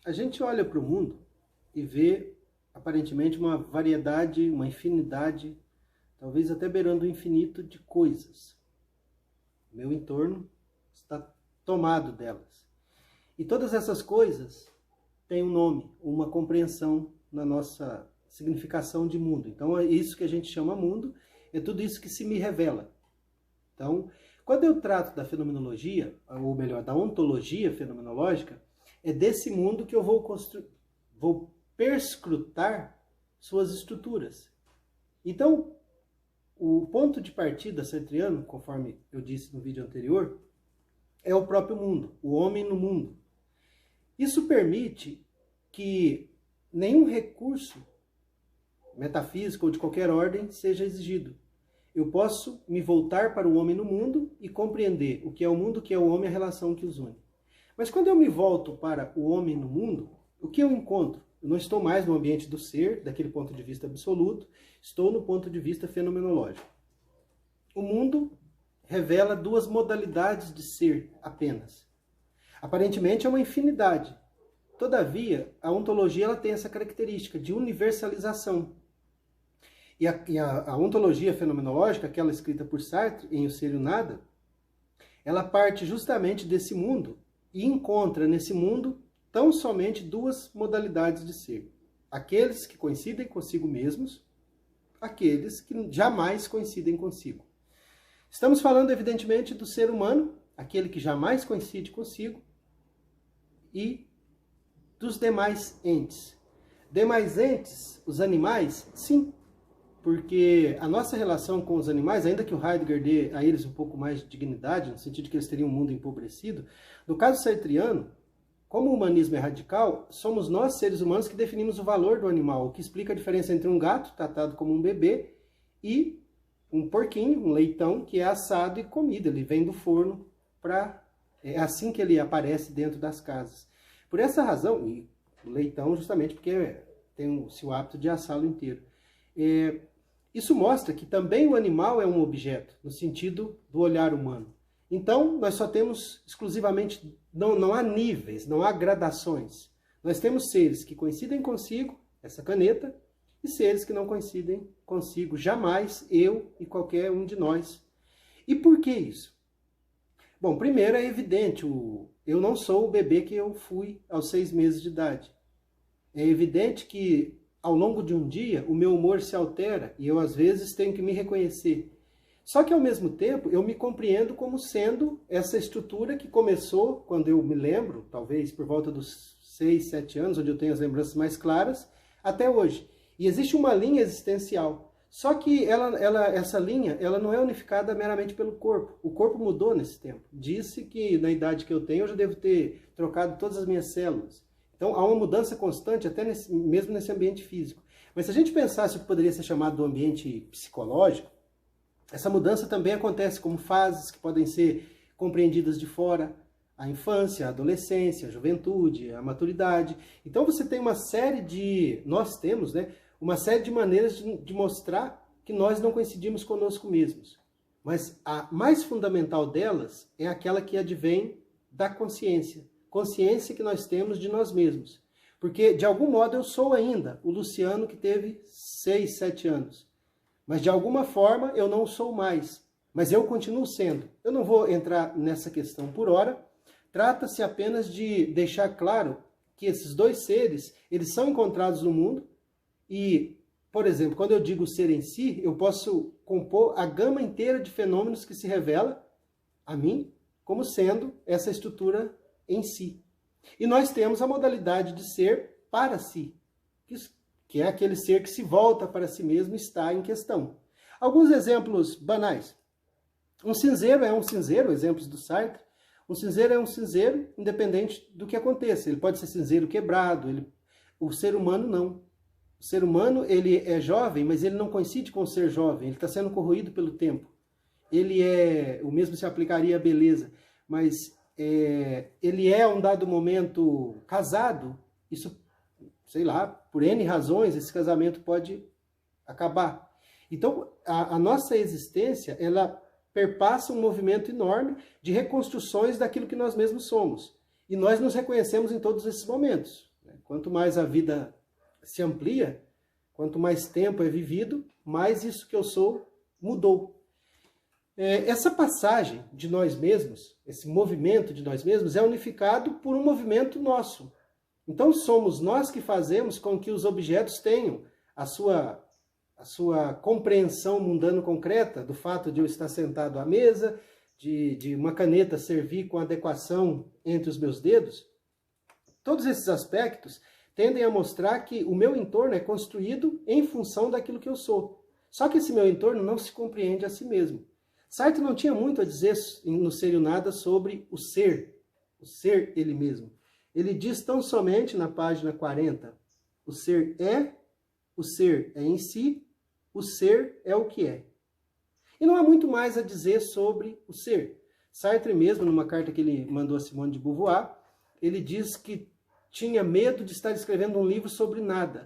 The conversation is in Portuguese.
A gente olha para o mundo e vê, aparentemente, uma variedade, uma infinidade, talvez até beirando o infinito de coisas. O meu entorno está tomado delas. E todas essas coisas têm um nome, uma compreensão na nossa significação de mundo. Então, é isso que a gente chama mundo, é tudo isso que se me revela. Então, quando eu trato da fenomenologia, ou melhor, da ontologia fenomenológica, é desse mundo que eu vou perscrutar suas estruturas. Então, o ponto de partida sartreano, conforme eu disse no vídeo anterior, é o próprio mundo, o homem no mundo. Isso permite que nenhum recurso metafísico ou de qualquer ordem seja exigido. Eu posso me voltar para o homem no mundo e compreender o que é o mundo, o que é o homem, a relação que os une. Mas quando eu me volto para o homem no mundo, o que eu encontro? Eu não estou mais no ambiente do ser, daquele ponto de vista absoluto, estou no ponto de vista fenomenológico. O mundo revela duas modalidades de ser apenas. Aparentemente é uma infinidade. Todavia, a ontologia ela tem essa característica de universalização. E a ontologia fenomenológica, aquela escrita por Sartre, em O Ser e o Nada, ela parte justamente desse mundo e encontra nesse mundo tão somente duas modalidades de ser. Aqueles que coincidem consigo mesmos, aqueles que jamais coincidem consigo. Estamos falando, evidentemente, do ser humano, aquele que jamais coincide consigo, e dos demais entes. Demais entes, os animais, sim, porque a nossa relação com os animais, ainda que o Heidegger dê a eles um pouco mais de dignidade, no sentido de que eles teriam um mundo empobrecido, no caso sartreano, como o humanismo é radical, somos nós, seres humanos, que definimos o valor do animal, o que explica a diferença entre um gato, tratado como um bebê, e um porquinho, um leitão, que é assado e comido. Ele vem do forno para... É assim que ele aparece dentro das casas. Por essa razão, e o leitão justamente porque tem o hábito de assá-lo inteiro. Isso mostra que também o animal é um objeto, no sentido do olhar humano. Então, nós só temos exclusivamente, não há níveis, não há gradações. Nós temos seres que coincidem consigo, essa caneta, e seres que não coincidem consigo, jamais, eu e qualquer um de nós. E por que isso? Bom, primeiro é evidente, eu não sou o bebê que eu fui aos 6 meses de idade. É evidente que ao longo de um dia o meu humor se altera e eu às vezes tenho que me reconhecer. Só que ao mesmo tempo eu me compreendo como sendo essa estrutura que começou quando eu me lembro, talvez por volta dos 6, 7 anos, onde eu tenho as lembranças mais claras, até hoje. E existe uma linha existencial. Só que essa linha ela não é unificada meramente pelo corpo. O corpo mudou nesse tempo. Disse que na idade que eu tenho eu já devo ter trocado todas as minhas células. Então há uma mudança constante até mesmo nesse ambiente físico. Mas se a gente pensasse o que poderia ser chamado do ambiente psicológico, essa mudança também acontece como fases que podem ser compreendidas de fora. A infância, a adolescência, a juventude, a maturidade. Então você tem uma série de... Nós temos, né? Uma série de maneiras de mostrar que nós não coincidimos conosco mesmos. Mas a mais fundamental delas é aquela que advém da consciência. Consciência que nós temos de nós mesmos. Porque, de algum modo, eu sou ainda o Luciano que teve 6, 7 anos. Mas, de alguma forma, eu não sou mais. Mas eu continuo sendo. Eu não vou entrar nessa questão por hora. Trata-se apenas de deixar claro que esses dois seres, eles são encontrados no mundo. E, por exemplo, quando eu digo ser em si, eu posso compor a gama inteira de fenômenos que se revela a mim como sendo essa estrutura em si. E nós temos a modalidade de ser para si, que é aquele ser que se volta para si mesmo e está em questão. Alguns exemplos banais. Um cinzeiro é um cinzeiro, exemplos do Sartre. Um cinzeiro é um cinzeiro independente do que aconteça. Ele pode ser cinzeiro quebrado, o ser humano não. O ser humano, ele é jovem, mas ele não coincide com o ser jovem. Ele está sendo corroído pelo tempo. O mesmo se aplicaria à beleza, mas ele é, a um dado momento, casado. Isso, sei lá, por N razões, esse casamento pode acabar. Então, a nossa existência, ela perpassa um movimento enorme de reconstruções daquilo que nós mesmos somos. E nós nos reconhecemos em todos esses momentos. Quanto mais a vida se amplia, quanto mais tempo é vivido, mais isso que eu sou mudou. Essa passagem de nós mesmos, esse movimento de nós mesmos, é unificado por um movimento nosso. Então somos nós que fazemos com que os objetos tenham a sua compreensão mundano concreta do fato de eu estar sentado à mesa, de uma caneta servir com adequação entre os meus dedos. Todos esses aspectos tendem a mostrar que o meu entorno é construído em função daquilo que eu sou. Só que esse meu entorno não se compreende a si mesmo. Sartre não tinha muito a dizer no Ser e o Nada sobre o ser ele mesmo. Ele diz tão somente na página 40, o ser é em si, o ser é o que é. E não há muito mais a dizer sobre o ser. Sartre mesmo, numa carta que ele mandou a Simone de Beauvoir, ele diz que tinha medo de estar escrevendo um livro sobre nada.